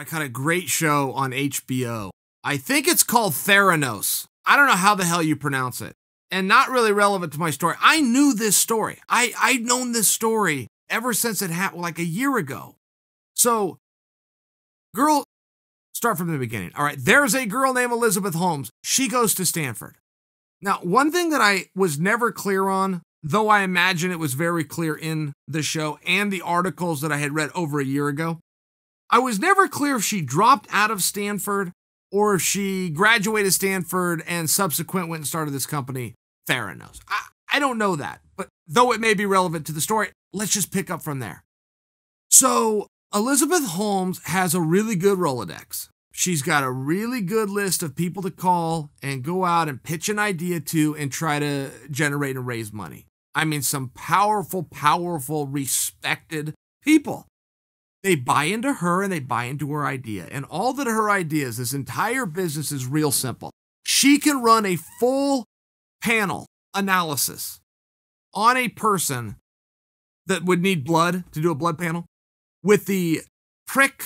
kind of great show on HBO. I think it's called Theranos. I don't know how the hell you pronounce it. And not really relevant to my story. I knew this story. I'd known this story ever since it happened like a year ago. So, girl, start from the beginning. All right, there's a girl named Elizabeth Holmes. She goes to Stanford. Now, one thing that I was never clear on, though I imagine it was very clear in the show and the articles that I had read over a year ago, I was never clear if she dropped out of Stanford or if she graduated Stanford and subsequent went and started this company, Theranos. I don't know that, but though it may be relevant to the story, let's just pick up from there. So Elizabeth Holmes has a really good Rolodex. She's got a really good list of people to call and go out and pitch an idea to and try to generate and raise money. I mean, some powerful, respected people. They buy into her and they buy into her idea. And all that her idea is, this entire business is real simple. She can run a full panel analysis on a person that would need blood to do a blood panel with the prick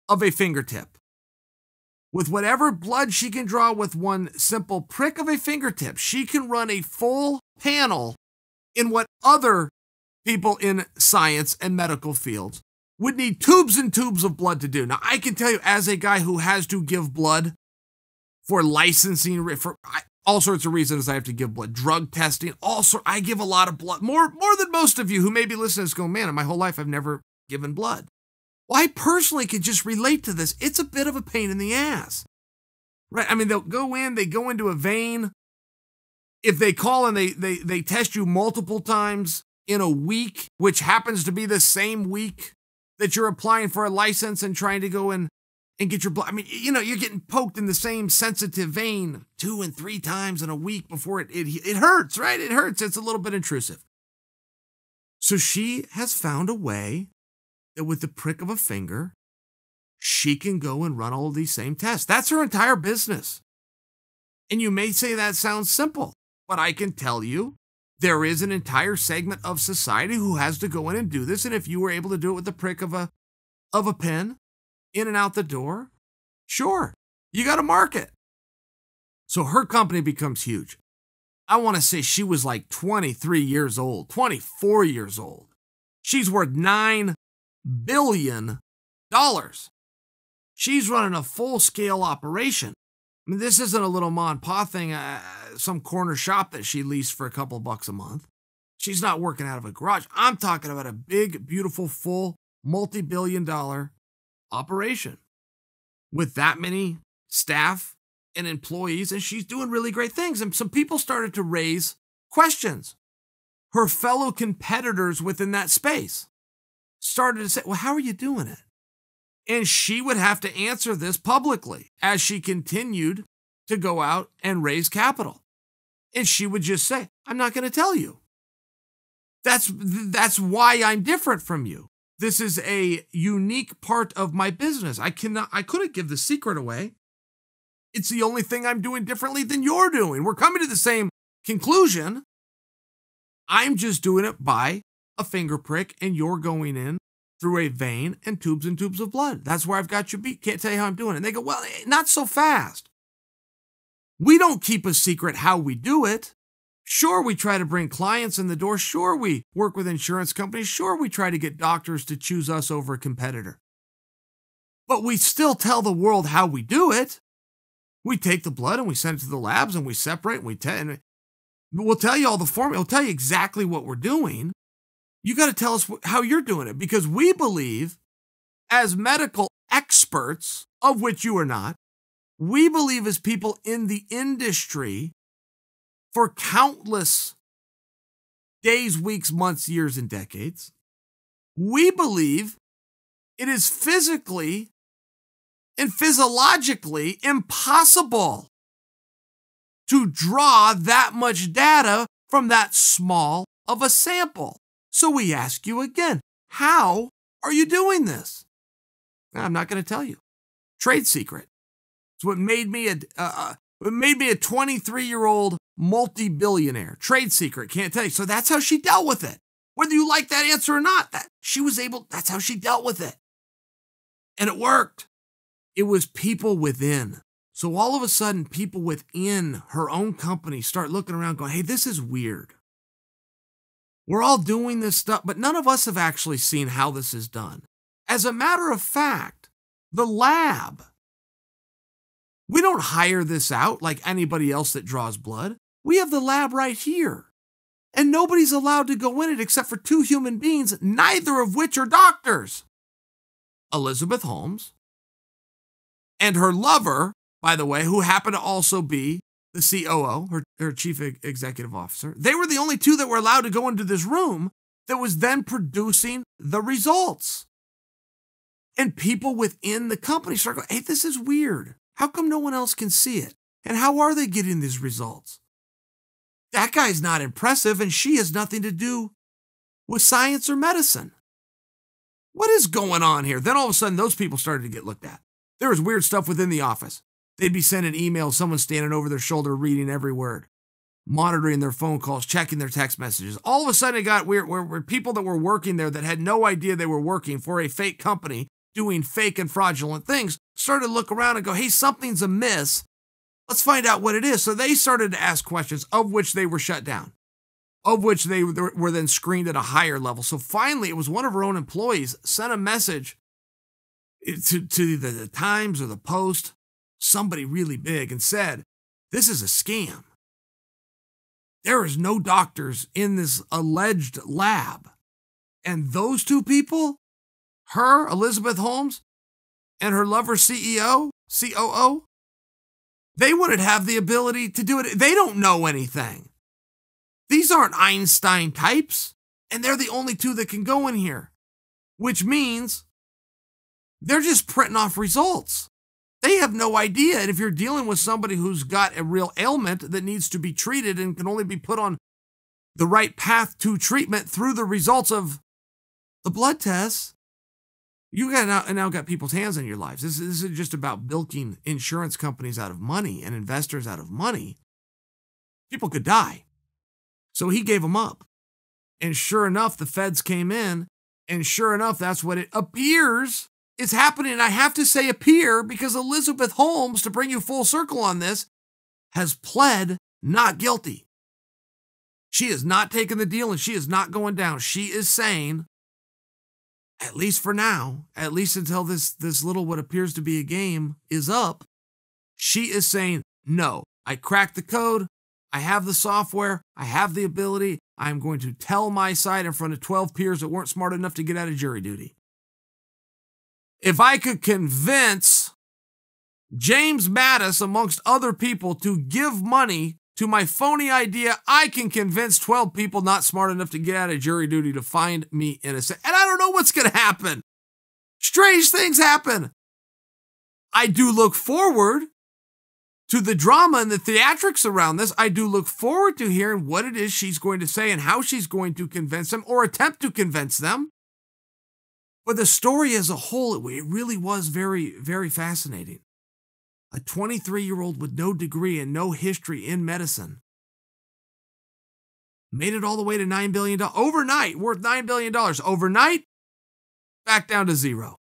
of a fingertip. With whatever blood she can draw with one simple prick of a fingertip, she can run a full panel in what other people in science and medical fields would need tubes and tubes of blood to do. Now, I can tell you, as a guy who has to give blood for licensing, for all sorts of reasons I have to give blood, drug testing, I give a lot of blood, more than most of you who may be listening to this going, man, in my whole life I've never given blood. Well, I personally can just relate to this. It's a bit of a pain in the ass, right? I mean, they go into a vein. If they call and they test you multiple times in a week, which happens to be the same week that you're applying for a license and trying to go in and get your blood. I mean, you know, you're getting poked in the same sensitive vein 2 and 3 times in a week before it hurts, right? It hurts. It's a little bit intrusive. So she has found a way that with the prick of a finger, she can go and run all of these same tests. That's her entire business. And you may say that sounds simple, but I can tell you there is an entire segment of society who has to go in and do this. And if you were able to do it with the prick of a pen, in and out the door, sure, you got a market. So her company becomes huge. I want to say she was like 23 years old, 24 years old. She's worth $9 billion. She's running a full-scale operation. I mean, this isn't a little ma and pa thing, some corner shop that she leased for a couple of bucks a month. She's not working out of a garage. I'm talking about a big, beautiful, full, multi-billion-dollar operation with that many staff and employees, and she's doing really great things. And some people started to raise questions. Her fellow competitors within that space started to say, well, how are you doing it? And she would have to answer this publicly as she continued to go out and raise capital. And she would just say, I'm not going to tell you. That's why I'm different from you. This is a unique part of my business. I couldn't give the secret away. It's the only thing I'm doing differently than you're doing. We're coming to the same conclusion. I'm just doing it by a finger prick, and you're going in through a vein and tubes of blood. That's where I've got you beat. Can't tell you how I'm doing it. And they go, well, not so fast. We don't keep a secret how we do it. Sure, we try to bring clients in the door. Sure, we work with insurance companies. Sure, we try to get doctors to choose us over a competitor. But we still tell the world how we do it. We take the blood and we send it to the labs and we separate and and we'll tell you all the formula. We'll tell you exactly what we're doing. You got to tell us how you're doing it, because we believe, as medical experts, of which you are not, we believe as people in the industry for countless days, weeks, months, years, and decades, we believe it is physically and physiologically impossible to draw that much data from that small of a sample. So we ask you again, how are you doing this? I'm not going to tell you. Trade secret. It's what made me a 23-year-old multi-billionaire. Trade secret. Can't tell you. So that's how she dealt with it. Whether you like that answer or not, that's how she dealt with it. And it worked. It was people within. So all of a sudden, people within her own company start looking around going, hey, this is weird. We're all doing this stuff, but none of us have actually seen how this is done. As a matter of fact, the lab, we don't hire this out like anybody else that draws blood. We have the lab right here. And nobody's allowed to go in it except for 2 human beings, neither of which are doctors. Elizabeth Holmes and her lover, by the way, who happened to also be the COO, her chief executive officer. They were the only 2 that were allowed to go into this room that was then producing the results. And people within the company start going, hey, this is weird. How come no one else can see it? And how are they getting these results? That guy's not impressive, and she has nothing to do with science or medicine. What is going on here? Then all of a sudden, those people started to get looked at. There was weird stuff within the office. They'd be sending emails, someone standing over their shoulder reading every word, monitoring their phone calls, checking their text messages. All of a sudden, it got weird where people that were working there that had no idea they were working for a fake company doing fake and fraudulent things started to look around and go, hey, something's amiss. Let's find out what it is. So they started to ask questions, of which they were shut down, of which they were then screened at a higher level. So finally, it was one of her own employees sent a message to the Times or the Post, somebody really big, and said, this is a scam. There is no doctors in this alleged lab. And those 2 people, her, Elizabeth Holmes, and her lover, COO, they wouldn't have the ability to do it. They don't know anything. These aren't Einstein types, and they're the only 2 that can go in here, which means they're just printing off results. They have no idea. And if you're dealing with somebody who's got a real ailment that needs to be treated and can only be put on the right path to treatment through the results of the blood tests, you now got people's hands in your lives. This isn't just about bilking insurance companies out of money and investors out of money. People could die. So he gave them up. And sure enough, the feds came in. And sure enough, that's what it appears is happening. And I have to say appear because Elizabeth Holmes, to bring you full circle on this, has pled not guilty. She is not taking the deal and she is not going down. She is saying, at least for now, at least until this little what appears to be a game is up, she is saying, no, I cracked the code. I have the software. I have the ability. I'm going to tell my side in front of 12 peers that weren't smart enough to get out of jury duty. If I could convince James Mattis, amongst other people, to give money to my phony idea, I can convince 12 people not smart enough to get out of jury duty to find me innocent. And I don't know what's going to happen. Strange things happen. I do look forward to the drama and the theatrics around this. I do look forward to hearing what it is she's going to say and how she's going to convince them or attempt to convince them. But the story as a whole, it really was very, very fascinating. A 23-year-old with no degree and no history in medicine made it all the way to $9 billion overnight, worth $9 billion overnight, back down to 0.